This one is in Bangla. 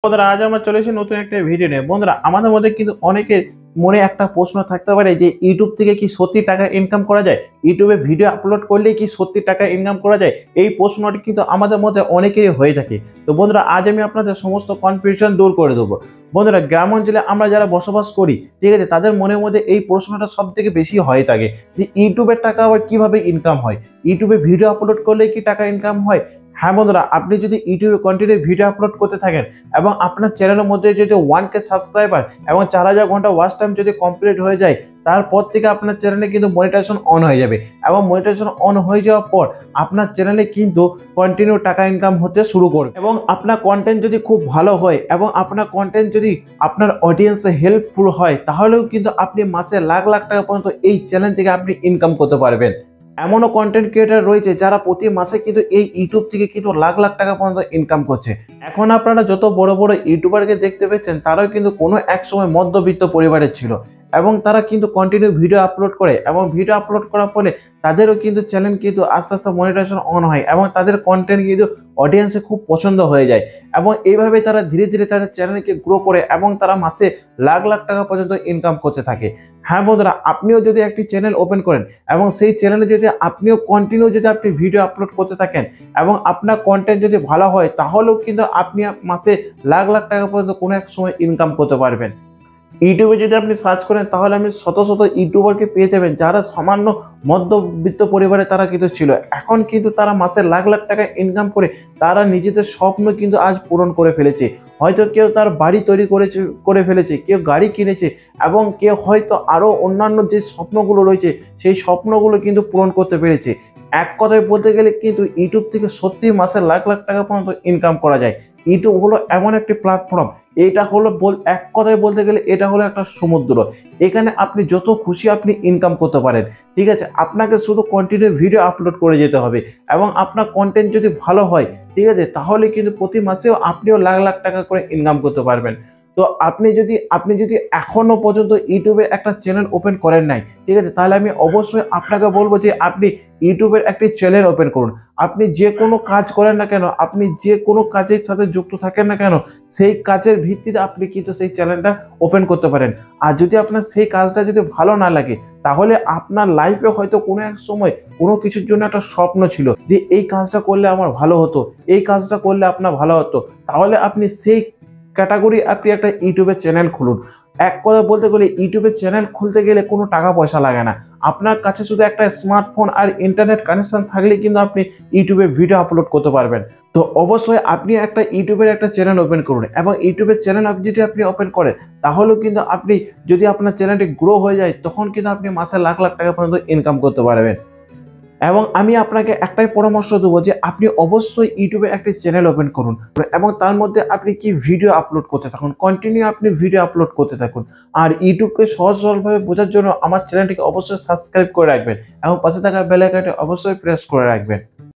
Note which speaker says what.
Speaker 1: বন্ধুরা আজ আমরা চলে এসেছি নতুন একটা ভিডিও নিয়ে। বন্ধুরা আমাদের মধ্যে কিন্তু অনেকের মনে একটা প্রশ্ন থাকতে পারে যে ইউটিউব থেকে কি সত্যি টাকা ইনকাম করা যায়, ইউটিউবে ভিডিও আপলোড করলে কি সত্যি টাকা ইনকাম করা যায়। এই প্রশ্নটি কিন্তু আমাদের মধ্যে অনেকেরই হয়ে থাকে। তো বন্ধুরা আজ আমি আপনাদের সমস্ত কনফিউশন দূর করে দেবো। বন্ধুরা গ্রাম অঞ্চলে আমরা যারা বসবাস করি, ঠিক আছে, তাদের মনের মধ্যে এই প্রশ্নটা সব থেকে বেশি হয়ে থাকে যে ইউটিউবের টাকা আবার কিভাবে ইনকাম হয়, ইউটিউবে ভিডিও আপলোড করলে কি টাকা ইনকাম হয়। হ্যাঁ বন্ধুরা, আপনি যদি ইউটিউবে কন্টিনিউ ভিডিও আপলোড করতে থাকেন এবং আপনার চ্যানেলের মধ্যে যদি 1K সাবস্ক্রাইবার এবং 4000 ঘন্টা ওয়াচ টাইম যদি কমপ্লিট হয়ে যায়, তারপর থেকে আপনার চ্যানেলে কিন্তু মনিটাইজেশন অন হয়ে যাবে এবং মনিটাইজেশন অন হয়ে যাওয়ার পর আপনার চ্যানেলে কিন্তু কন্টিনিউ টাকা ইনকাম হতে শুরু করবে। এবং আপনার কন্টেন্ট যদি খুব ভালো হয় এবং আপনার কন্টেন্ট যদি আপনার অডিয়েন্সে হেল্পফুল হয়, তাহলেও কিন্তু আপনি মাসে লাখ লাখ টাকা পর্যন্ত এই চ্যানেল থেকে আপনি ইনকাম করতে পারবেন। এমনও কন্টেন্ট ক্রিয়েটার রয়েছে যারা প্রতি মাসে কিন্তু এই ইউটিউব থেকে কিন্তু লাখ লাখ টাকা পর্যন্ত ইনকাম করছে। এখন আপনারা যত বড় বড় ইউটিউবারকে দেখতে পাচ্ছেন, তারাও কিন্তু কোনো এক সময় মধ্যবিত্ত পরিবারের ছিল এবং তারা কিন্তু কন্টিনিউ ভিডিও আপলোড করে এবং ভিডিও আপলোড করার ফলে তাদেরও কিন্তু চ্যানেল কিন্তু আস্তে আস্তে মনিটাইজেশন অন হয় এবং তাদের কন্টেন্ট কিন্তু অডিয়েন্সে খুব পছন্দ হয়ে যায় এবং এইভাবে তারা ধীরে ধীরে তাদের চ্যানেলকে গ্রো করে এবং তারা মাসে লাখ লাখ টাকা পর্যন্ত ইনকাম করতে থাকে। হ্যাঁ বন্ধুরা, আপনিও যদি একটি চ্যানেল ওপেন করেন এবং সেই চ্যানেলে যদি আপনিও কন্টিনিউ যদি আপনি ভিডিও আপলোড করতে থাকেন এবং আপনার কন্টেন্ট যদি ভালো হয়, তাহলেও কিন্তু আপনি মাসে লাখ লাখ টাকা পর্যন্ত কোনো এক সময় ইনকাম করতে পারবেন। ইউটিউবে যদি আপনি সার্চ করেন তাহলে আমি শত শত ইউটিউবারকে পেয়ে যাবেন যারা সামান্য মধ্যবিত্ত পরিবারে তারা কিন্তু ছিল, এখন কিন্তু তারা মাসে লাখ লাখ টাকা ইনকাম করে তারা নিজেদের স্বপ্ন কিন্তু আজ পূরণ করে ফেলেছে। হয়তো কেউ তার বাড়ি তৈরি করে ফেলেছে, কেউ গাড়ি কিনেছে এবং কেউ হয়তো আরও অন্যান্য যে স্বপ্নগুলো রয়েছে সেই স্বপ্নগুলো কিন্তু পূরণ করতে পেরেছে। এক কথায় বলতে গেলে কিন্তু ইউটিউব থেকে সত্যি মাসে লাখ লাখ টাকা পর্যন্ত ইনকাম করা যায়। ইউটিউব হলো এমন একটি প্ল্যাটফর্ম, এটা হলো এক কথায় বলতে গেলে এটা হলো একটা সমুদ্র। এখানে আপনি যত খুশি আপনি ইনকাম করতে পারেন, ঠিক আছে। আপনাকে শুধু কন্টিনিউ ভিডিও আপলোড করে যেতে হবে এবং আপনার কন্টেন্ট যদি ভালো হয়, ঠিক আছে, তাহলে কিন্তু প্রতি মাসেও আপনিও লাখ লাখ টাকা করে ইনকাম করতে পারবেন। তো আপনি যদি এখনো পর্যন্ত ইউটিউবে একটা চ্যানেল ওপেন করেন নাই, ঠিক আছে, তাহলে আমি অবশ্যই আপনাকে বলবো যে আপনি ইউটিউবের একটি চ্যানেল ওপেন করুন। আপনি যে কোনো কাজ করেন না কেন, আপনি যে কোনো কাজের সাথে যুক্ত থাকেন না কেন, সেই কাজের ভিত্তিতে আপনি কিন্তু সেই চ্যানেলটা ওপেন করতে পারেন। আর যদি আপনার সেই কাজটা যদি ভালো না লাগে, তাহলে আপনার লাইফে হয়তো কোনো এক সময় কোনো কিছুর জন্য একটা স্বপ্ন ছিল যে এই কাজটা করলে আমার ভালো হতো, এই কাজটা করলে আপনার ভালো হতো, তাহলে আপনি সেই ক্যাটাগরি আপনি একটা ইউটিউবের চ্যানেল খুলুন। এক কথা বলতে গেলে ইউটিউবের চ্যানেল খুলতে গেলে কোনো টাকা পয়সা লাগে না। আপনার কাছে শুধু একটা স্মার্টফোন আর ইন্টারনেট কানেকশন থাকলে কিন্তু আপনি ইউটিউবে ভিডিও আপলোড করতে পারবেন। তো অবশ্যই আপনি একটা ইউটিউবের একটা চ্যানেল ওপেন করুন এবং ইউটিউবের চ্যানেল যদি আপনি ওপেন করেন, তাহলেও কিন্তু আপনি যদি আপনার চ্যানেলটি গ্রো হয়ে যায়, তখন কিন্তু আপনি মাসে লাখ লাখ টাকা পর্যন্ত ইনকাম করতে পারবেন। এবং আমি আপনাকে একটাই পরামর্শ দেবো যে আপনি অবশ্যই ইউটিউবে একটি চ্যানেল ওপেন করুন এবং তার মধ্যে আপনি কি ভিডিও আপলোড করতে থাকুন, কন্টিনিউ আপনি ভিডিও আপলোড করতে থাকুন। আর ইউটিউবকে সহজ সরলভাবে বোঝার জন্য আমার চ্যানেলটিকে অবশ্যই সাবস্ক্রাইব করে রাখবেন এবং পাশে থাকা বেল আইকনটি অবশ্যই প্রেস করে রাখবেন।